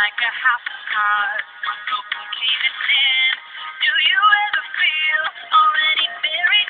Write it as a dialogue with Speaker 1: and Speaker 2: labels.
Speaker 1: like a house of cards, complicated sin. Do you ever feel already buried